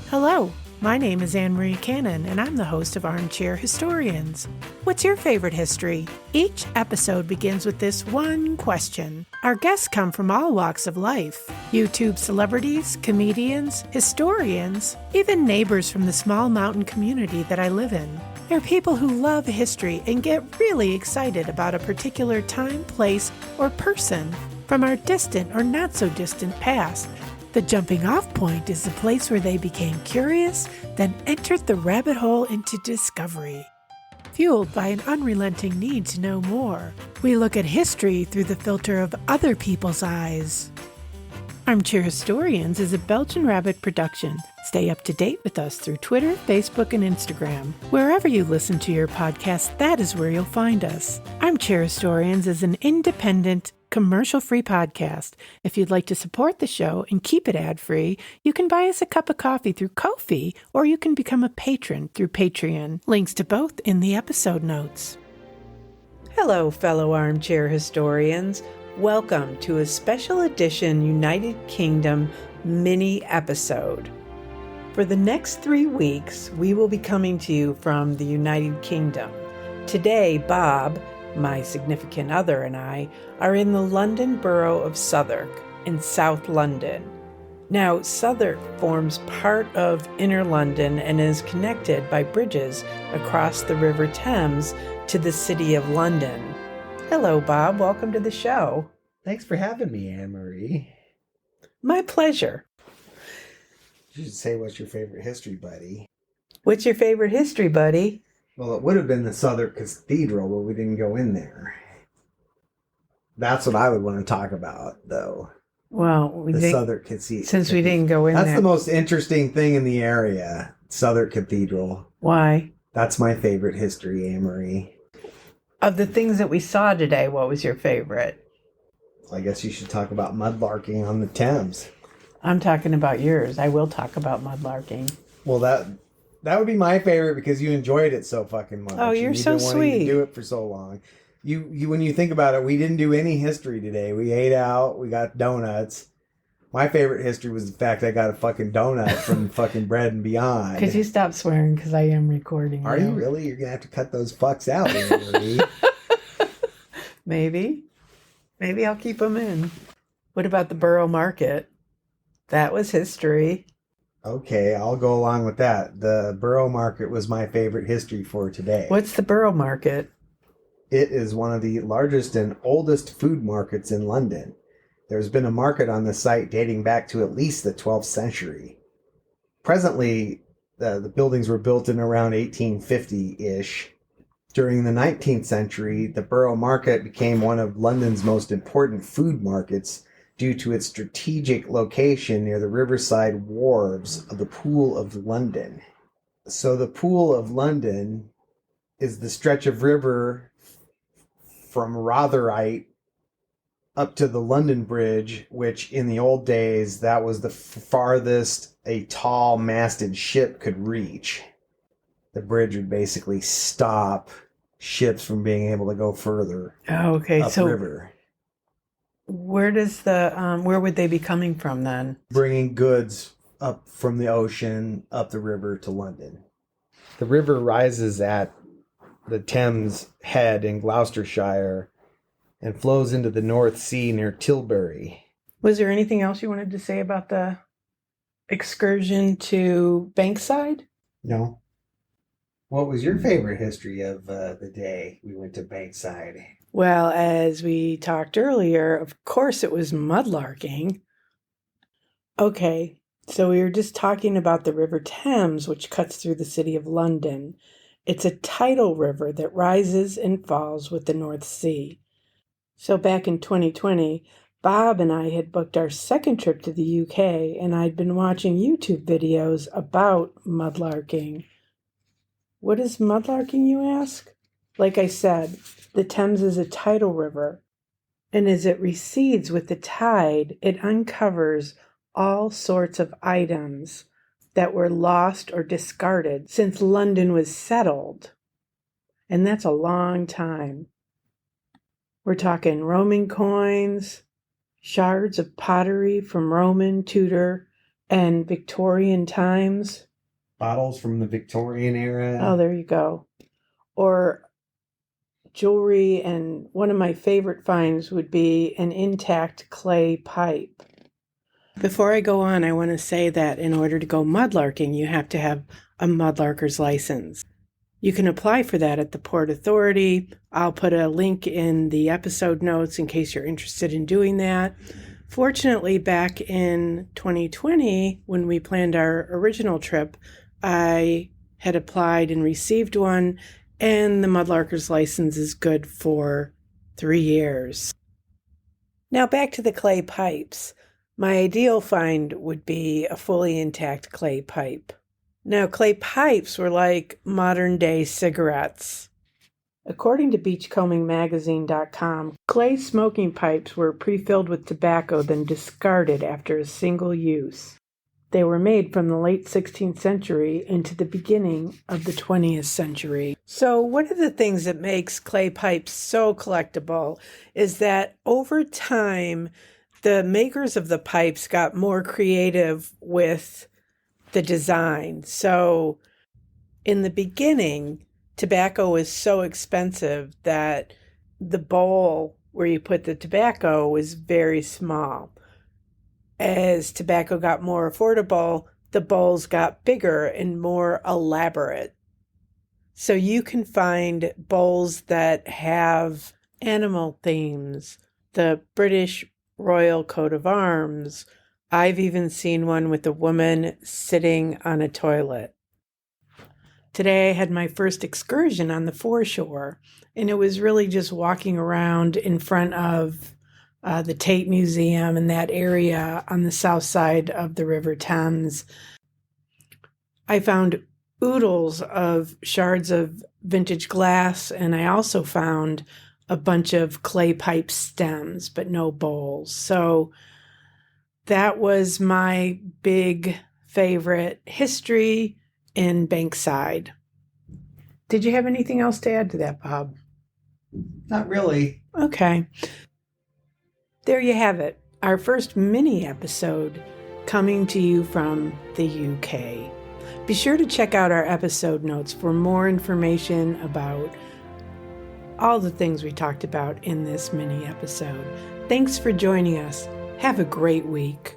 Hello, my name is Anne-Marie Cannon, and I'm the host of Armchair Historians. What's your favorite history? Each episode begins with this one question. Our guests come from all walks of life. YouTube celebrities, comedians, historians, even neighbors from the small mountain community that I live in. They're people who love history and get really excited about a particular time, place, or person from our distant or not so distant past. The jumping off point is the place where they became curious, then entered the rabbit hole into discovery. Fueled by an unrelenting need to know more, we look at history through the filter of other people's eyes. Armchair Historians is a Belgian Rabbit production. Stay up to date with us through Twitter, Facebook, and Instagram. Wherever you listen to your podcast, that is where you'll find us. Armchair Historians is an independent, commercial-free podcast. If you'd like to support the show and keep it ad-free, you can buy us a cup of coffee through Ko-fi, or you can become a patron through Patreon. Links to both in the episode notes. Hello, fellow Armchair Historians. Welcome to a special edition United Kingdom mini episode. For the next 3 weeks, we will be coming to you from the United Kingdom. Today, Bob, my significant other, and I are in the London borough of Southwark in South London. Now, Southwark forms part of Inner London and is connected by bridges across the River Thames to the City of London. Hello, Bob. Welcome to the show. Thanks for having me, Anne-Marie. My pleasure. You should say, what's your favorite history, buddy? What's your favorite history, buddy? Well, it would have been the Southwark Cathedral, but we didn't go in there. That's what I would want to talk about, though. Well, the Southwark Cathedral. Since we didn't go in there. That's the most interesting thing in the area, Southwark Cathedral. Why? That's my favorite history, Anne-Marie. Of the things that we saw today, what was your favorite? I guess you should talk about mudlarking on the Thames. I'm talking about yours. I will talk about mudlarking. Well, that would be my favorite because you enjoyed it so fucking much. Oh, you're so sweet. You've been wanting to do it for so long. You when you think about it, we didn't do any history today. We ate out. We got donuts. My favorite history was the fact I got a fucking donut from fucking Bread and Beyond. Could you stop swearing? Because I am recording. Are you really? You're going to have to cut those fucks out, Anne-Marie. Maybe. Maybe I'll keep them in. What about the Borough Market? That was history. Okay, I'll go along with that. The Borough Market was my favorite history for today. What's the Borough Market? It is one of the largest and oldest food markets in London. There's been a market on the site dating back to at least the 12th century. Presently, the buildings were built in around 1850-ish. During the 19th century, the Borough Market became one of London's most important food markets due to its strategic location near the riverside wharves of the Pool of London. So the Pool of London is the stretch of river from Rotherhithe up to the London Bridge, which in the old days, that was the farthest a tall masted ship could reach. The bridge would basically stop ships from being able to go further upriver. Where would they be coming from then? Bringing goods up from the ocean, up the river to London. The river rises at the Thames head in Gloucestershire and flows into the North Sea near Tilbury. Was there anything else you wanted to say about the excursion to Bankside? No. What was your favorite history of the day we went to Bankside? Well, as we talked earlier, of course it was mudlarking. Okay, so we were just talking about the River Thames, which cuts through the city of London. It's a tidal river that rises and falls with the North Sea. So back in 2020, Bob and I had booked our second trip to the UK, and I'd been watching YouTube videos about mudlarking. What is mudlarking, you ask? Like I said, the Thames is a tidal river, and as it recedes with the tide, it uncovers all sorts of items that were lost or discarded since London was settled. And that's a long time. We're talking Roman coins, shards of pottery from Roman, Tudor, and Victorian times. Bottles from the Victorian era. Oh, there you go. Or jewelry, and one of my favorite finds would be an intact clay pipe. Before I go on, I want to say that in order to go mudlarking, you have to have a mudlarker's license. You can apply for that at the Port Authority. I'll put a link in the episode notes in case you're interested in doing that. Fortunately, back in 2020, when we planned our original trip, I had applied and received one, and the mudlarker's license is good for 3 years. Now back to the clay pipes. My ideal find would be a fully intact clay pipe. Now, clay pipes were like modern-day cigarettes. According to beachcombingmagazine.com, clay smoking pipes were pre-filled with tobacco, then discarded after a single use. They were made from the late 16th century into the beginning of the 20th century. So one of the things that makes clay pipes so collectible is that over time, the makers of the pipes got more creative with the design. So in the beginning, tobacco was so expensive that the bowl where you put the tobacco was very small. As tobacco got more affordable, the bowls got bigger and more elaborate. So you can find bowls that have animal themes, the British Royal Coat of Arms. I've even seen one with a woman sitting on a toilet. Today I had my first excursion on the foreshore, and it was really just walking around in front of the Tate Museum in that area on the south side of the River Thames. I found oodles of shards of vintage glass, and I also found a bunch of clay pipe stems, but no bowls. So that was my big favorite history in Bankside. Did you have anything else to add to that, Bob? Not really. Okay. There you have it, our first mini episode coming to you from the UK. Be sure to check out our episode notes for more information about all the things we talked about in this mini episode. Thanks for joining us. Have a great week.